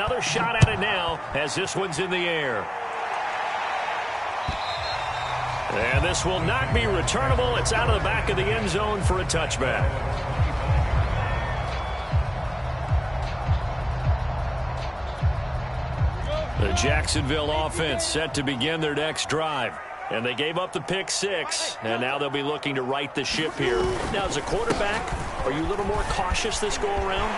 another shot at it now as this one's in the air. And this will not be returnable. It's out of the back of the end zone for a touchback. The Jacksonville offense set to begin their next drive. And they gave up the pick six, and now they'll be looking to right the ship here. Now, as a quarterback, are you a little more cautious this go-around?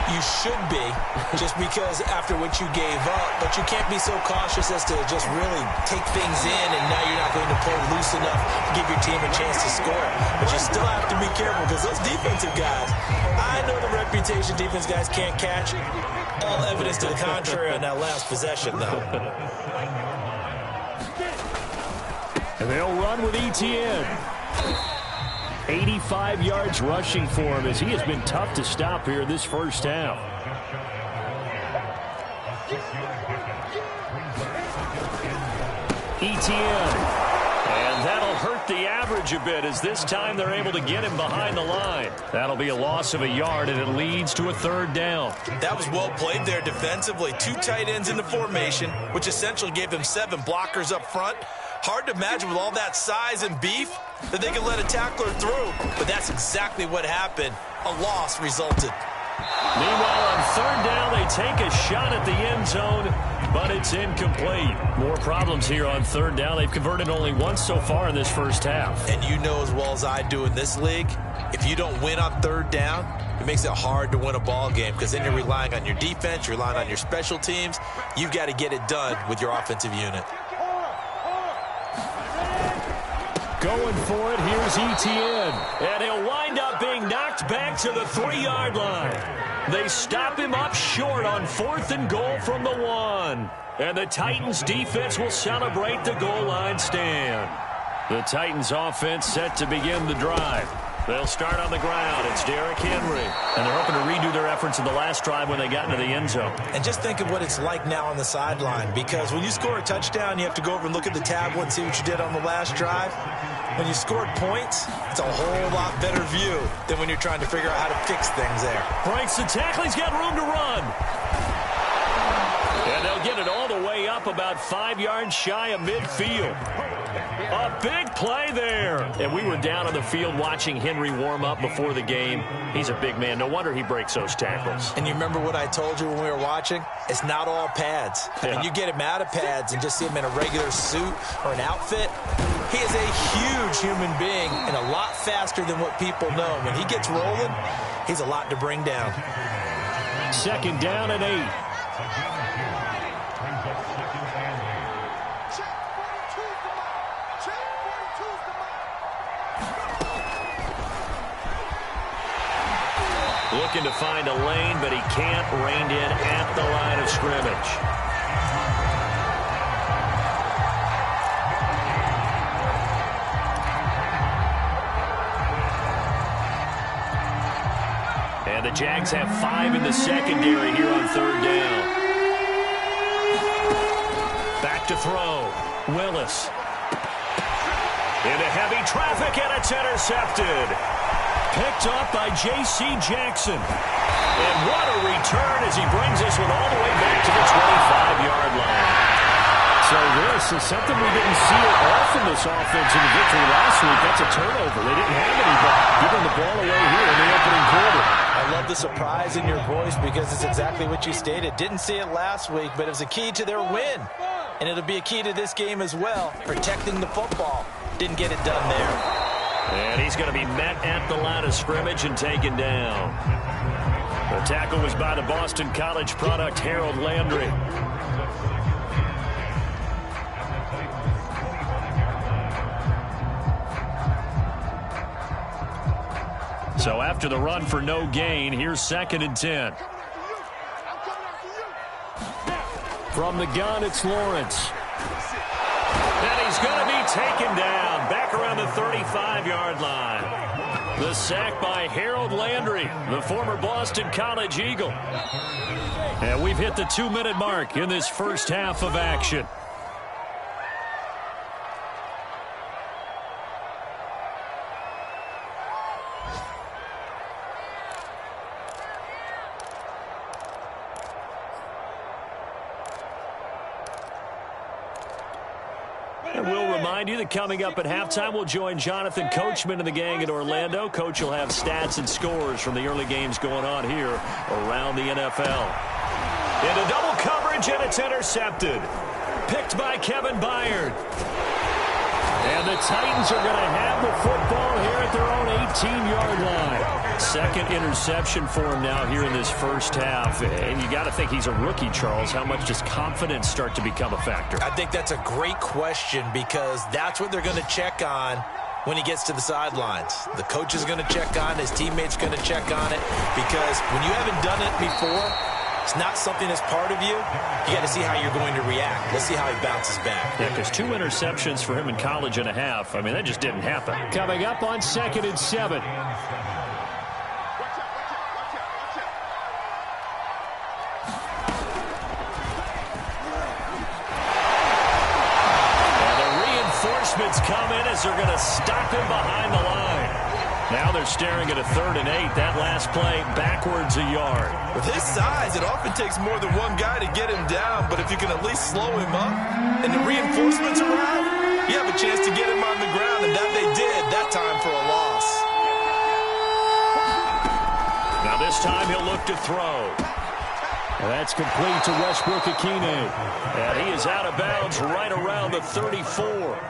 You should be, just because after what you gave up, but you can't be so cautious as to just really take things in, and now you're not going to play loose enough to give your team a chance to score. But you still have to be careful, because those defensive guys, I know the reputation defense guys can't catch. All evidence to the contrary on that last possession, though. And they'll run with ETN. 85 yards rushing for him as he has been tough to stop here this first half. ETN. And that'll hurt the average a bit as this time they're able to get him behind the line. That'll be a loss of a yard, and it leads to a third down. That was well played there defensively. Two tight ends in the formation, which essentially gave them 7 blockers up front. Hard to imagine with all that size and beef that they can let a tackler through. But that's exactly what happened. A loss resulted. Meanwhile, on third down, they take a shot at the end zone, but it's incomplete. More problems here on third down. They've converted only once so far in this first half. And you know as well as I do in this league, if you don't win on third down, it makes it hard to win a ball game because then you're relying on your defense, you're relying on your special teams. You've got to get it done with your offensive unit. Going for it, here's ETN. And he'll wind up being knocked back to the 3-yard line. They stop him up short on 4th and goal from the 1. And the Titans defense will celebrate the goal line stand. The Titans offense set to begin the drive. They'll start on the ground. It's Derrick Henry. And they're hoping to redo their efforts in the last drive when they got into the end zone. And just think of what it's like now on the sideline, because when you score a touchdown, you have to go over and look at the tablet and see what you did on the last drive. When you scored points, it's a whole lot better view than when you're trying to figure out how to fix things there. Breaks the tackle. He's got room to run. And they'll get it all the way up about 5 yards shy of midfield. A big play there. And we were down on the field watching Henry warm up before the game. He's a big man. No wonder he breaks those tackles. And you remember what I told you when we were watching? It's not all pads. I mean, you get him out of pads and just see him in a regular suit or an outfit. He is a huge human being and a lot faster than what people know. When he gets rolling, he's a lot to bring down. 2nd down and 8. Looking to find a lane, but he can't. Reined in at the line of scrimmage. And the Jags have 5 in the secondary here on third down. Back to throw. Willis. Into heavy traffic, and it's intercepted. Picked up by J.C. Jackson. And what a return as he brings this one all the way back to the 25-yard line. So this is something we didn't see it all from this offense in the victory last week. That's a turnover. They didn't have any, but giving the ball away here in the opening quarter. I love the surprise in your voice because it's exactly what you stated. Didn't see it last week, but it was a key to their win. And it'll be a key to this game as well, protecting the football. Didn't get it done there. And he's going to be met at the line of scrimmage and taken down. The tackle was by the Boston College product, Harold Landry. So after the run for no gain, here's 2nd and 10. From the gun, it's Lawrence. And he's going to be taken down back around the 35-yard line. The sack by Harold Landry, the former Boston College Eagle. And we've hit the 2-minute mark in this first half of action. And we'll remind you that coming up at halftime, we'll join Jonathan Coachman and the gang in Orlando. Coach will have stats and scores from the early games going on here around the NFL. Into double coverage, and it's intercepted. Picked by Kevin Byard. And the Titans are going to have the football here at their own 18-yard line. Second interception for him now here in this first half. And you got to think he's a rookie, Charles. How much does confidence start to become a factor? I think that's a great question because that's what they're going to check on when he gets to the sidelines. The coach is going to check on it. His teammates going to check on it because when you haven't done it before, it's not something that's part of you. You got to see how you're going to react. Let's see how he bounces back. Yeah, because 2 interceptions for him in college and a half. I mean, that just didn't happen. Coming up on 2nd and 7. And the reinforcements come in as they're going to stop him behind the line. Now they're staring at a 3rd and 8. That last play backwards a yard. With his size, it often takes more than one guy to get him down, but if you can at least slow him up and the reinforcements arrive, you have a chance to get him on the ground, and that they did that time for a loss. Now this time he'll look to throw. And that's complete to Westbrook-Ikhine. And he is out of bounds right around the 34.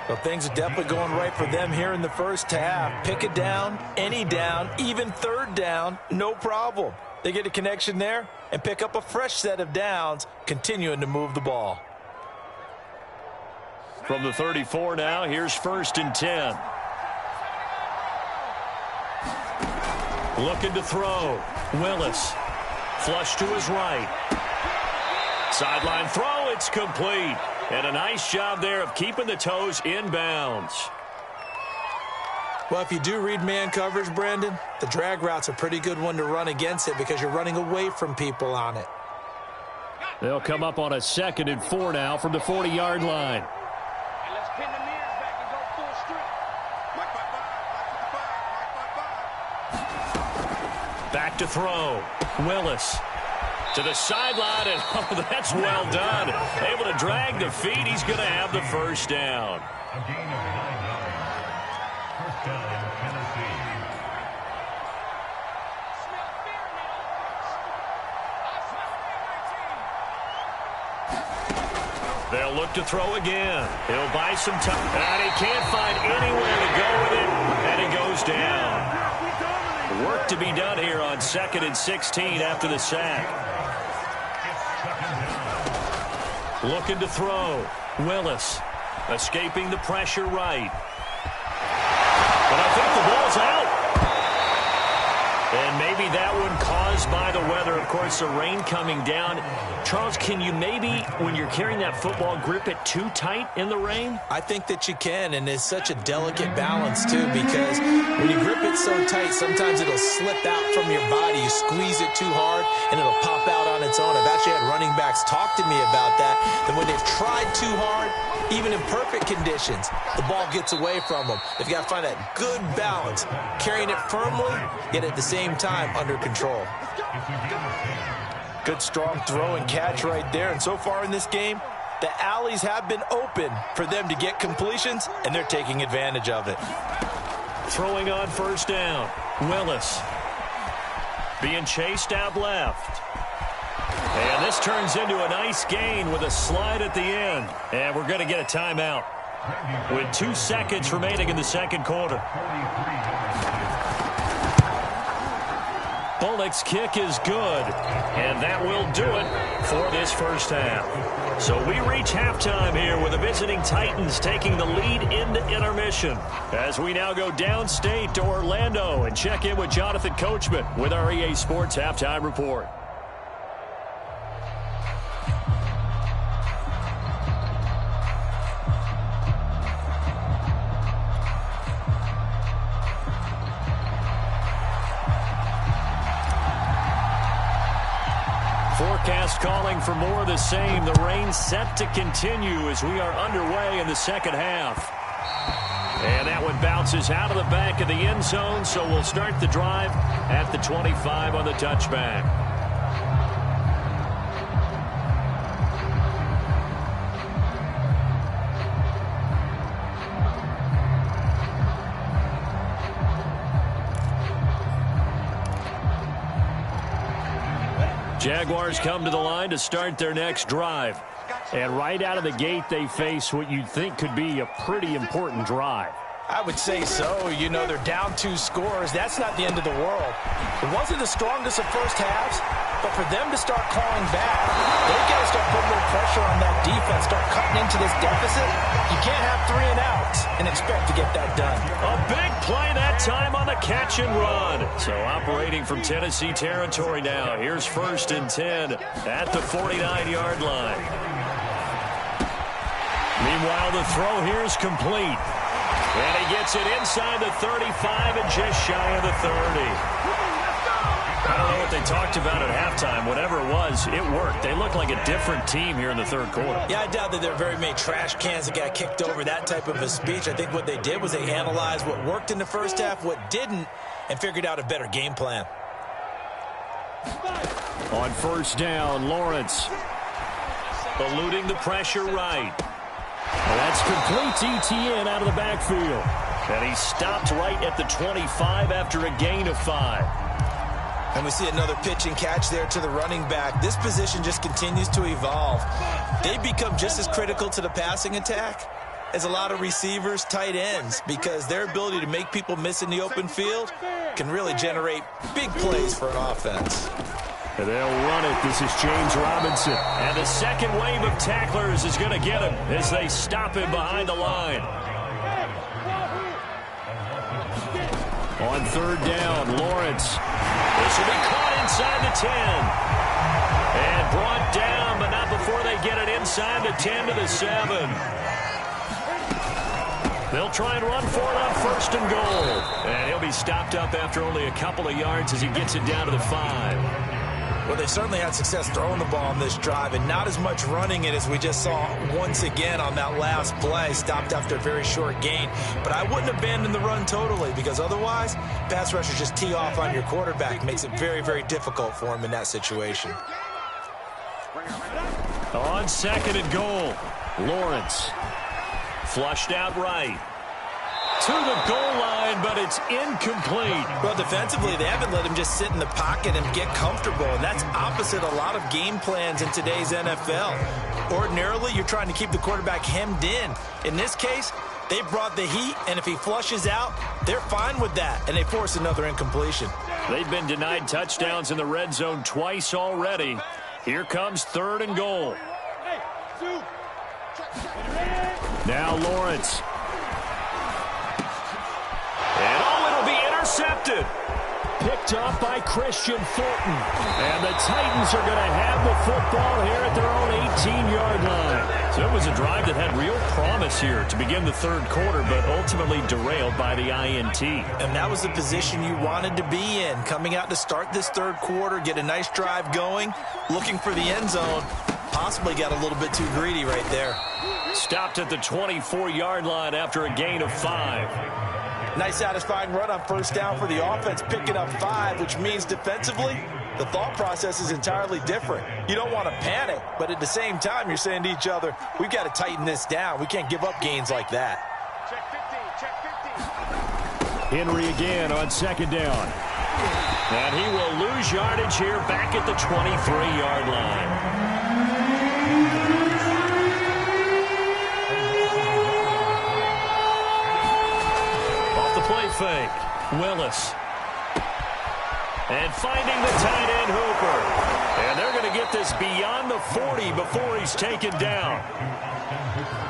Well, things are definitely going right for them here in the first half. Pick it down, any down, even 3rd down, no problem. They get a connection there and pick up a fresh set of downs, continuing to move the ball. From the 34 now, here's 1st and 10. Looking to throw. Willis. Flush to his right. Sideline throw, it's complete. And a nice job there of keeping the toes inbounds. Well, if you do read man coverage, Brandon, the drag route's a pretty good one to run against it because you're running away from people on it. They'll come up on a 2nd and 4 now from the 40-yard line. Back to throw. Willis. To the sideline, and oh, that's well done. Able to drag the feet. He's going to have the first down. They'll look to throw again. He'll buy some time. And he can't find anywhere to go with it, and he goes down. Work to be done here on 2nd and 16 after the sack. Looking to throw. Willis escaping the pressure right. But I think the ball's out. And maybe that one caused by the weather. Of course, the rain coming down. Charles, can you maybe, when you're carrying that football, grip it too tight in the rain? I think that you can, and it's such a delicate balance, too, because when you grip it so tight, sometimes it'll slip out from your body. You squeeze it too hard, and it'll pop out on its own. I've actually had running backs talk to me about that, that when they've tried too hard, even in perfect conditions, the ball gets away from them. They've got to find that good balance, carrying it firmly, yet at the same time under control. Good strong throw and catch right there. And so far in this game, the alleys have been open for them to get completions, and they're taking advantage of it. Throwing on 1st down. Willis being chased out left. And this turns into a nice gain with a slide at the end. And we're going to get a timeout with 2 seconds remaining in the 2nd quarter. Bullock's kick is good, and that will do it for this first half. So we reach halftime here with the visiting Titans taking the lead into intermission as we now go downstate to Orlando and check in with Jonathan Coachman with our EA Sports Halftime Report. Forecast calling for more of the same. The rain set to continue as we are underway in the 2nd half. And that one bounces out of the back of the end zone, so we'll start the drive at the 25 on the touchback. Jaguars come to the line to start their next drive. And right out of the gate, they face what you'd think could be a pretty important drive. I would say so. You know, they're down 2 scores. That's not the end of the world. It wasn't the strongest of first halves, but for them to start clawing back, they've got to start putting a little pressure on that defense, start cutting into this deficit. You can't have 3 and outs and expect to get that done. A big play that time on the catch and run. So operating from Tennessee territory now. Here's 1st and 10 at the 49-yard line. Meanwhile, the throw here is complete. And he gets it inside the 35 and just shy of the 30. I don't know what they talked about at halftime. Whatever it was, it worked. They look like a different team here in the third quarter. Yeah, I doubt that there are very many trash cans that got kicked over, that type of a speech. I think what they did was they analyzed what worked in the first half, what didn't, and figured out a better game plan. On 1st down, Lawrence eluding the pressure right. And that's complete to Etienne out of the backfield. And he stopped right at the 25 after a gain of 5. And we see another pitch and catch there to the running back. This position just continues to evolve. They become just as critical to the passing attack as a lot of receivers, tight ends, because their ability to make people miss in the open field can really generate big plays for an offense. And they'll run it. This is James Robinson. And the second wave of tacklers is going to get him as they stop him behind the line. On 3rd down, Lawrence. This will be caught inside the 10. And brought down, but not before they get it inside the 10 to the 7. They'll try and run for it on 1st and goal. And he'll be stopped up after only a couple of yards as he gets it down to the 5. Well, they certainly had success throwing the ball on this drive and not as much running it as we just saw once again on that last play. Stopped after a very short gain. But I wouldn't abandon the run totally because otherwise, pass rushers just tee off on your quarterback. Makes it very, very difficult for him in that situation. On 2nd and goal, Lawrence flushed out right. To the goal line, but it's incomplete. Well, defensively, they haven't let him just sit in the pocket and get comfortable, and that's opposite a lot of game plans in today's NFL. Ordinarily, you're trying to keep the quarterback hemmed in. In this case, they brought the heat, and if he flushes out, they're fine with that, and they force another incompletion. They've been denied touchdowns in the red zone twice already. Here comes 3rd and goal. Now Lawrence. Intercepted. Picked up by Christian Fulton. And the Titans are going to have the football here at their own 18-yard line. So it was a drive that had real promise here to begin the 3rd quarter, but ultimately derailed by the INT. And that was the position you wanted to be in. Coming out to start this 3rd quarter, get a nice drive going, looking for the end zone. Possibly got a little bit too greedy right there. Stopped at the 24-yard line after a gain of 5. Nice satisfying run on 1st down for the offense, picking up 5, which means defensively, the thought process is entirely different. You don't want to panic, but at the same time, you're saying to each other, we've got to tighten this down. We can't give up gains like that. Check 15, check 15. Henry again on 2nd down. And he will lose yardage here back at the 23-yard line. Play fake. Willis. And finding the tight end Hooper. And they're going to get this beyond the 40 before he's taken down.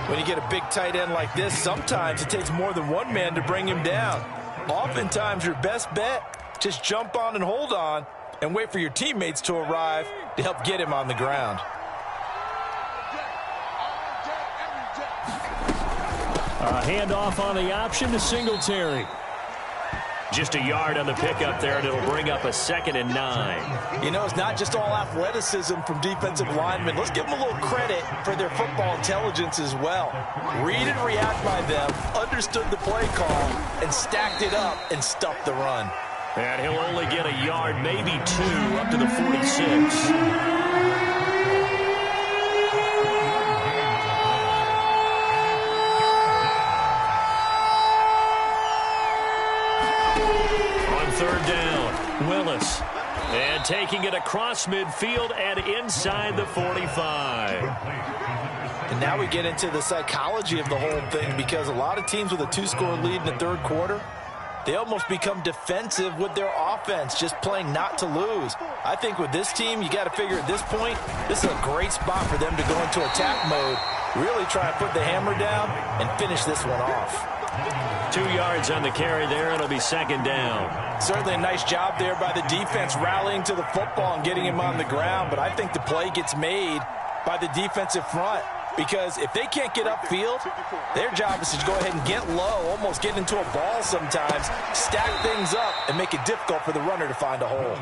When you get a big tight end like this, sometimes it takes more than one man to bring him down. Oftentimes your best bet, just jump on and hold on and wait for your teammates to arrive to help get him on the ground. A handoff on the option to Singletary. Just a yard on the pickup there, and it'll bring up a 2nd and 9. You know, it's not just all athleticism from defensive linemen. Let's give them a little credit for their football intelligence as well. Read and react by them, understood the play call, and stacked it up and stuffed the run. And he'll only get a yard, maybe 2, up to the 46. On 3rd down, Willis. And And taking it across midfield and inside the 45. And now we get into the psychology of the whole thing, because a lot of teams with a 2-score lead in the third quarter, they almost become defensive with their offense, just playing not to lose. I think with this team, you got to figure at this point, this is a great spot for them to go into attack mode, really try to put the hammer down and finish this one off. 2 yards on the carry there. It'll be second down. Certainly a nice job there by the defense rallying to the football and getting him on the ground, but I think the play gets made by the defensive front, because if they can't get upfield, their job is to go ahead and get low, almost get into a ball sometimes, stack things up, and make it difficult for the runner to find a hole.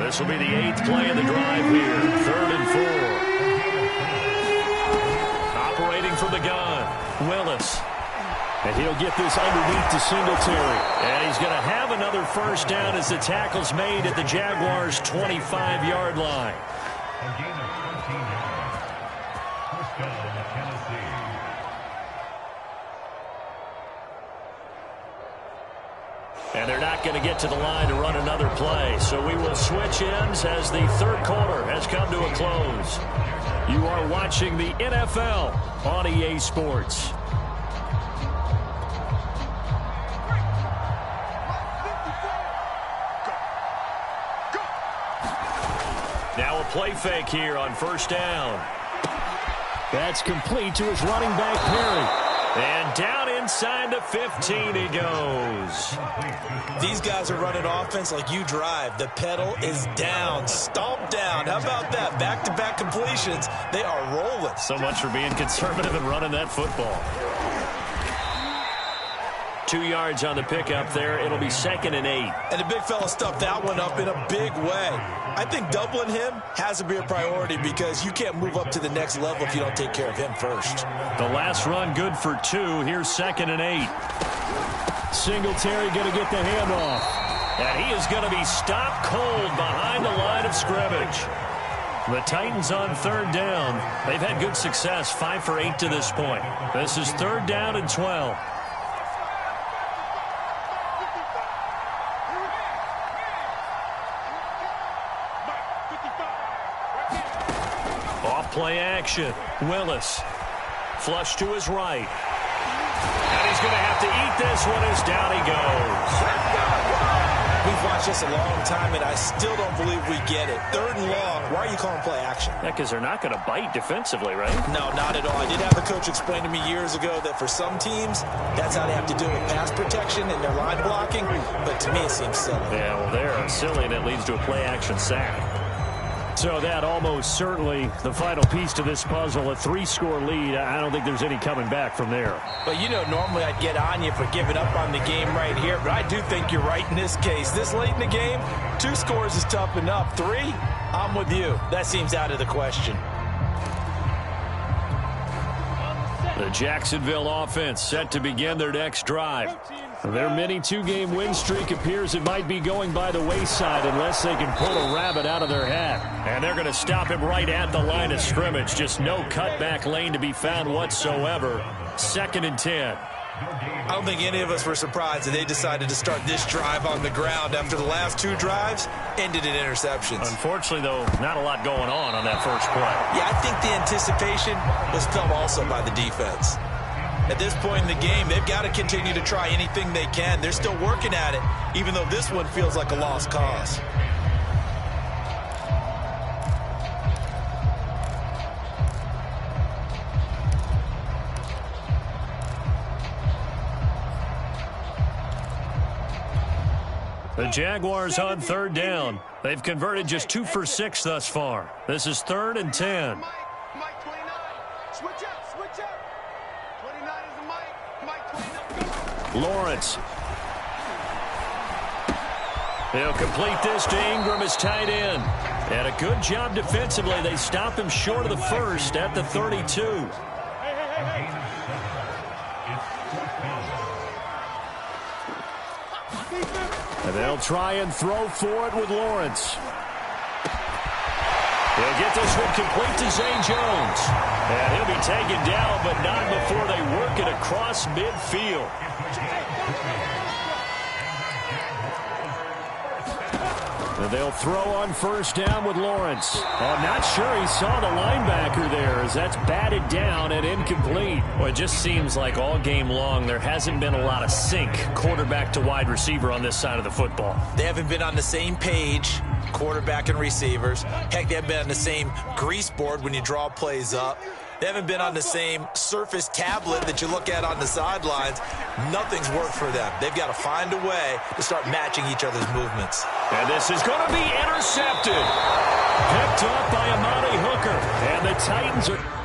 This will be the 8th play of the drive here. 3rd and 4. Operating from the gun, Willis. And he'll get this underneath to Singletary. And he's going to have another first down as the tackle's made at the Jaguars' 25-yard line. And they're not going to get to the line to run another play. So we will switch ends as the third quarter has come to a close. You are watching the NFL on EA Sports. Now a play fake here on first down. That's complete to his running back, Perry. And down inside the 15 he goes. These guys are running offense like you drive. The pedal is down, stomp down. How about that? Back-to-back completions. They are rolling. So much for being conservative and running that football. 2 yards on the pickup there. It'll be 2nd and 8. And the big fella stuffed that one up in a big way. I think doubling him has to be a priority, because you can't move up to the next level if you don't take care of him first. The last run good for 2. Here's 2nd and 8. Singletary going to get the handoff. And he is going to be stopped cold behind the line of scrimmage. The Titans on 3rd down. They've had good success, 5 for 8 to this point. This is 3rd down and 12. Play action. Willis. Flush to his right. And he's going to have to eat this one as down he goes. We've watched this a long time, and I still don't believe we get it. 3rd and long. Why are you calling play action? Yeah, because they're not going to bite defensively, right? No, not at all. I did have a coach explain to me years ago that for some teams, that's how they have to do it with pass protection and their line blocking. But to me, it seems silly. Yeah, well, they're silly, and it leads to a play action sack. So that almost certainly the final piece to this puzzle, a 3-score lead. I don't think there's any coming back from there. But, you know, normally I'd get on you for giving up on the game right here, but I do think you're right in this case. This late in the game, 2 scores is tough enough. 3, I'm with you. That seems out of the question. The Jacksonville offense set to begin their next drive. Their mini 2-game win streak appears it might be going by the wayside unless they can pull a rabbit out of their hat. And they're going to stop him right at the line of scrimmage. Just no cutback lane to be found whatsoever. 2nd and 10. I don't think any of us were surprised that they decided to start this drive on the ground after the last 2 drives ended in interceptions. Unfortunately, though, not a lot going on that first play. Yeah, I think the anticipation was felt also by the defense. At this point in the game, they've got to continue to try anything they can. They're still working at it, even though this one feels like a lost cause. The Jaguars on 3rd down. They've converted just 2 for 6 thus far. This is 3rd and 10. Mike 29. Switch up. 29 is the Mike 29. Lawrence. He'll complete this to Ingram as tight end. And a good job defensively. They stop him short of the first at the 32. And they'll try and throw for it with Lawrence. He'll get this one complete to Zay Jones. And he'll be taken down, but not before they work it across midfield. And they'll throw on first down with Lawrence. I'm not sure he saw the linebacker there as that's batted down and incomplete. Well, it just seems like all game long there hasn't been a lot of sync quarterback to wide receiver on this side of the football. They haven't been on the same page, quarterback and receivers. Heck, they haven't been on the same grease board when you draw plays up. They haven't been on the same Surface tablet that you look at on the sidelines. Nothing's worked for them. They've got to find a way to start matching each other's movements. And this is going to be intercepted. Picked up by Amani Hooker. And the Titans are...